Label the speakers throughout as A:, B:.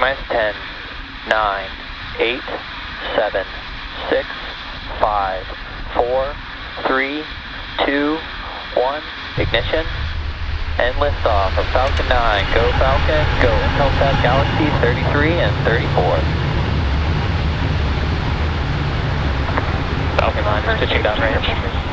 A: T-minus 10, 9, 8, 7, 6, 5, 4, 3, 2, 1, ignition, and liftoff of Falcon 9. Go Falcon, go Intelsat G-33 and 34. Falcon 9 is pitching downrange.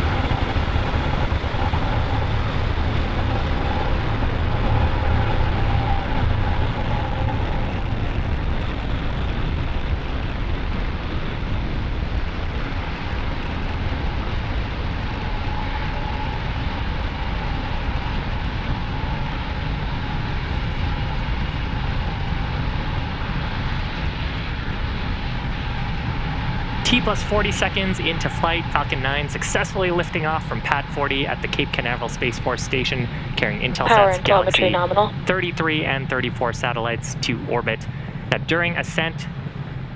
B: T plus 40 seconds into flight, Falcon 9 successfully lifting off from Pad 40 at the Cape Canaveral Space Force Station, carrying Intelsat's G-33 and 34 satellites to orbit. Now, during ascent,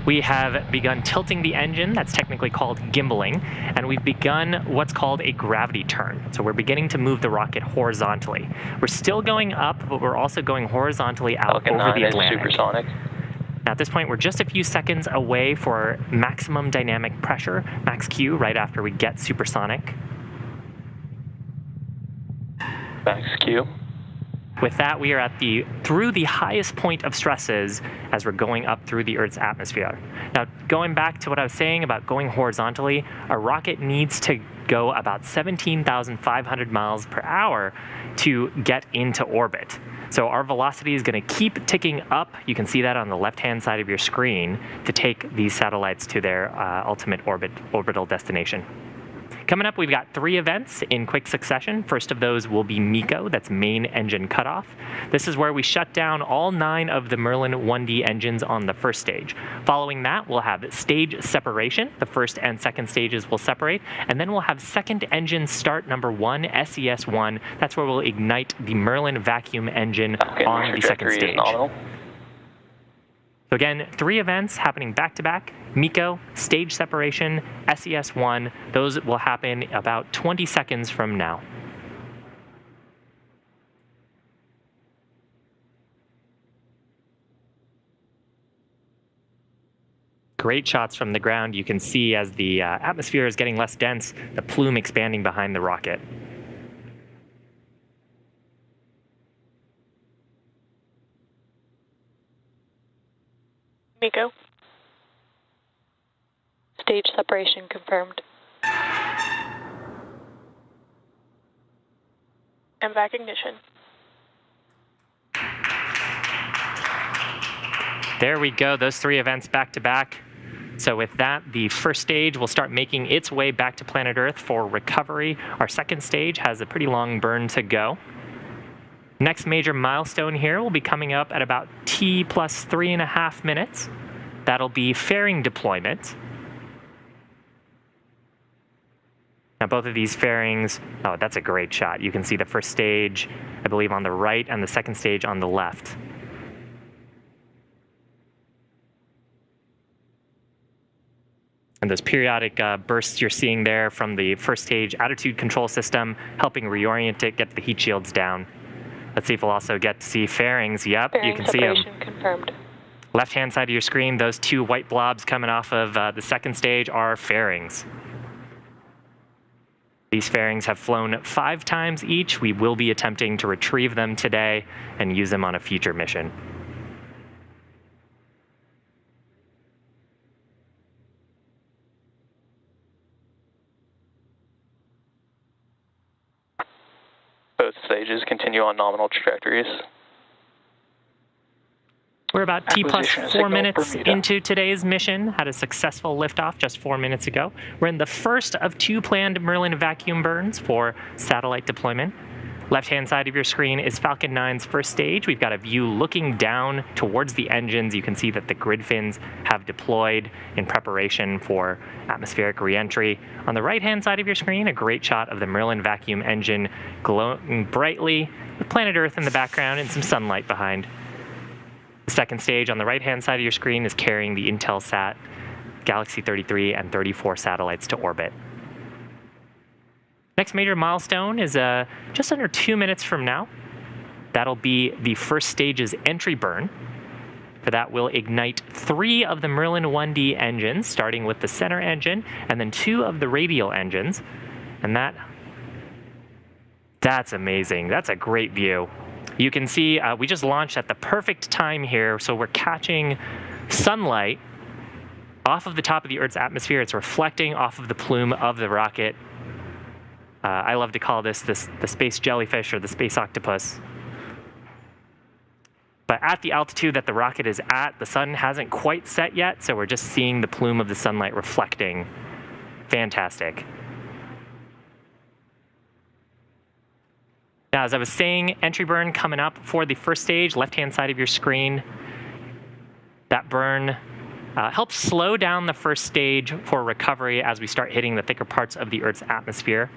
B: we have begun tilting the engine, that's technically called gimbaling, and we've begun what's called a gravity turn. So we're beginning to move the rocket horizontally. We're still going up, but we're also going horizontally out
A: Falcon
B: over the
A: 9
B: Atlantic.
A: is supersonic.
B: Now at this point, we're just a few seconds away for maximum dynamic pressure, max Q, right after we get supersonic.
A: Max Q.
B: With that, we are through the highest point of stresses as we're going up through the Earth's atmosphere. Now, going back to what I was saying about going horizontally, a rocket needs to go about 17,500 miles per hour to get into orbit. So our velocity is going to keep ticking up. You can see that on the left-hand side of your screen to take these satellites to their ultimate orbital destination. Coming up, we've got 3 events in quick succession. First of those will be MECO, that's main engine cutoff. This is where we shut down all 9 of the Merlin 1D engines on the first stage. Following that, we'll have stage separation. The first and second stages will separate. And then we'll have second engine start number 1, SES-1. That's where we'll ignite the Merlin vacuum engine on the second stage. So again, 3 events happening back-to-back, MECO, stage separation, SES-1. Those will happen about 20 seconds from now. Great shots from the ground. You can see as the atmosphere is getting less dense, the plume expanding behind the rocket.
C: MECO. Stage separation confirmed. And back ignition.
B: There we go, those 3 events back to back. So with that, the first stage will start making its way back to planet Earth for recovery. Our second stage has a pretty long burn to go. Next major milestone here will be coming up at about T plus 3.5 minutes. That'll be fairing deployment. Now both of these fairings, oh, that's a great shot. You can see the first stage, I believe, on the right and the second stage on the left. And those periodic bursts you're seeing there from the first stage attitude control system, helping reorient it, get the heat shields down. Let's see if we'll also get to see fairings. Yep,
C: fairing
B: you can see them.
C: Confirmed.
B: Left-hand side of your screen, those 2 white blobs coming off of the second stage are fairings. These fairings have flown 5 times each. We will be attempting to retrieve them today and use them on a future mission.
A: Both stages continue on nominal trajectories.
B: We're about T plus 4 minutes into today's mission. Had a successful liftoff just 4 minutes ago. We're in the first of 2 planned Merlin vacuum burns for satellite deployment. Left-hand side of your screen is Falcon 9's first stage. We've got a view looking down towards the engines. You can see that the grid fins have deployed in preparation for atmospheric reentry. On the right-hand side of your screen, a great shot of the Merlin vacuum engine glowing brightly with planet Earth in the background and some sunlight behind. The second stage on the right-hand side of your screen is carrying the Intelsat G-33 and 34 satellites to orbit. Next major milestone is just under 2 minutes from now. That'll be the first stage's entry burn. For that, we'll ignite 3 of the Merlin 1D engines, starting with the center engine, and then 2 of the radial engines. And that's amazing. That's a great view. You can see we just launched at the perfect time here, so we're catching sunlight off of the top of the Earth's atmosphere. It's reflecting off of the plume of the rocket. I love to call this the space jellyfish or the space octopus. But at the altitude that the rocket is at, the sun hasn't quite set yet, so we're just seeing the plume of the sunlight reflecting. Fantastic. Now, as I was saying, entry burn coming up for the first stage, left-hand side of your screen. That burn helps slow down the first stage for recovery as we start hitting the thicker parts of the Earth's atmosphere.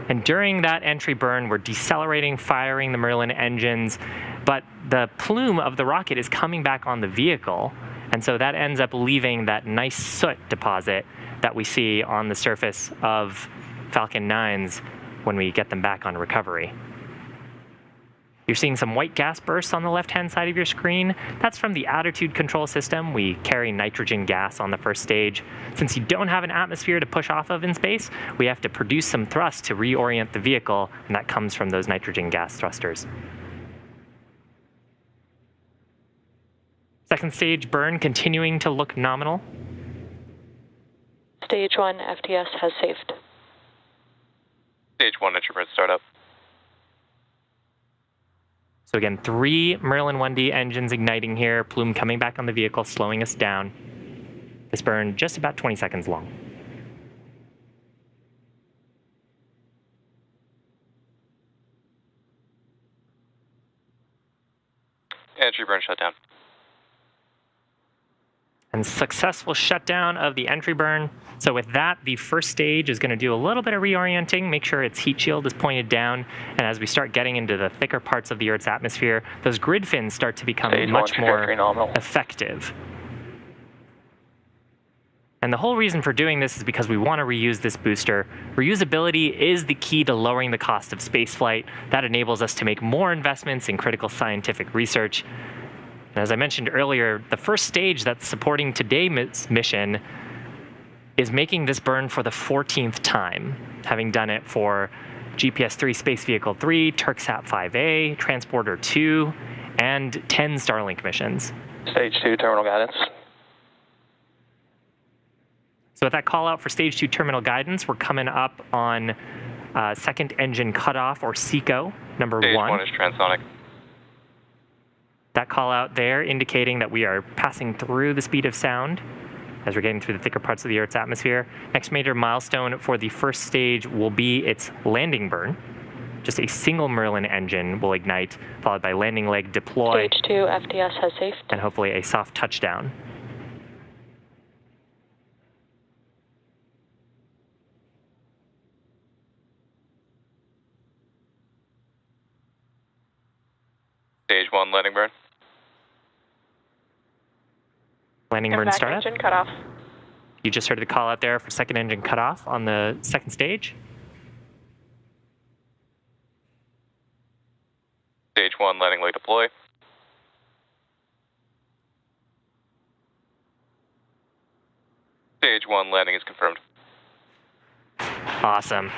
B: And during that entry burn, we're decelerating, firing the Merlin engines, but the plume of the rocket is coming back on the vehicle, and so that ends up leaving that nice soot deposit that we see on the surface of Falcon 9s when we get them back on recovery. You're seeing some white gas bursts on the left-hand side of your screen. That's from the attitude control system. We carry nitrogen gas on the first stage. Since you don't have an atmosphere to push off of in space, we have to produce some thrust to reorient the vehicle, and that comes from those nitrogen gas thrusters. Second stage burn continuing to look nominal.
C: Stage 1 FTS has saved.
A: Stage 1 entry burn startup.
B: So again, 3 Merlin 1D engines igniting here, plume coming back on the vehicle, slowing us down. This burn just about 20 seconds long.
A: Entry burn shutdown.
B: And successful shutdown of the entry burn. So with that, the first stage is going to do a little bit of reorienting, make sure its heat shield is pointed down, and as we start getting into the thicker parts of the Earth's atmosphere, those grid fins start to become much more effective. And the whole reason for doing this is because we want to reuse this booster. Reusability is the key to lowering the cost of spaceflight. That enables us to make more investments in critical scientific research. And as I mentioned earlier, the first stage that's supporting today's mission is making this burn for the 14th time, having done it for GPS-3 Space Vehicle 3, Turksat 5A, Transporter 2, and 10 Starlink missions.
A: Stage 2 terminal guidance.
B: So with that call out for Stage 2 terminal guidance, we're coming up on second engine cutoff, or SECO, number 1.
A: Stage 1 is transonic.
B: That call out there indicating that we are passing through the speed of sound as we're getting through the thicker parts of the Earth's atmosphere. Next major milestone for the first stage will be its landing burn. Just a single Merlin engine will ignite, followed by landing leg deploy.
C: Stage 2 FTS has saved.
B: And hopefully a soft touchdown.
A: Stage 1 landing burn.
B: Landing burn startup.
C: Engine cutoff.
B: You just heard the call out there for second engine cutoff on the second stage.
A: Stage 1 landing leg deploy. Stage 1 landing is confirmed.
B: Awesome.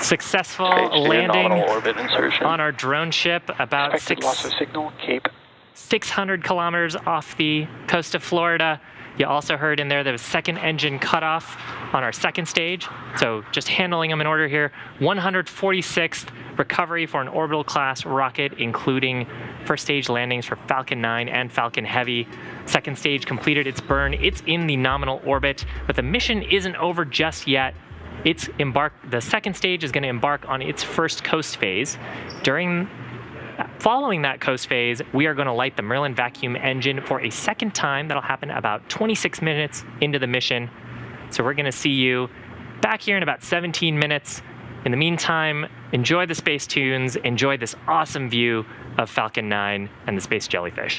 B: Successful
A: Stage 2
B: landing
A: nominal orbit insertion.
B: on our drone ship about
A: Expected loss of signal, Cape.
B: 600 kilometers off the coast of Florida. You also heard in there was second engine cutoff on our second stage. So just handling them in order here. 146th recovery for an orbital class rocket, including first stage landings for Falcon 9 and Falcon Heavy. Second stage completed its burn. It's in the nominal orbit, but the mission isn't over just yet. The second stage is going to embark on its first coast phase. Following that coast phase, we are going to light the Merlin vacuum engine for a second time. That'll happen about 26 minutes into the mission. So we're going to see you back here in about 17 minutes. In the meantime, enjoy the space tunes, enjoy this awesome view of Falcon 9 and the space jellyfish.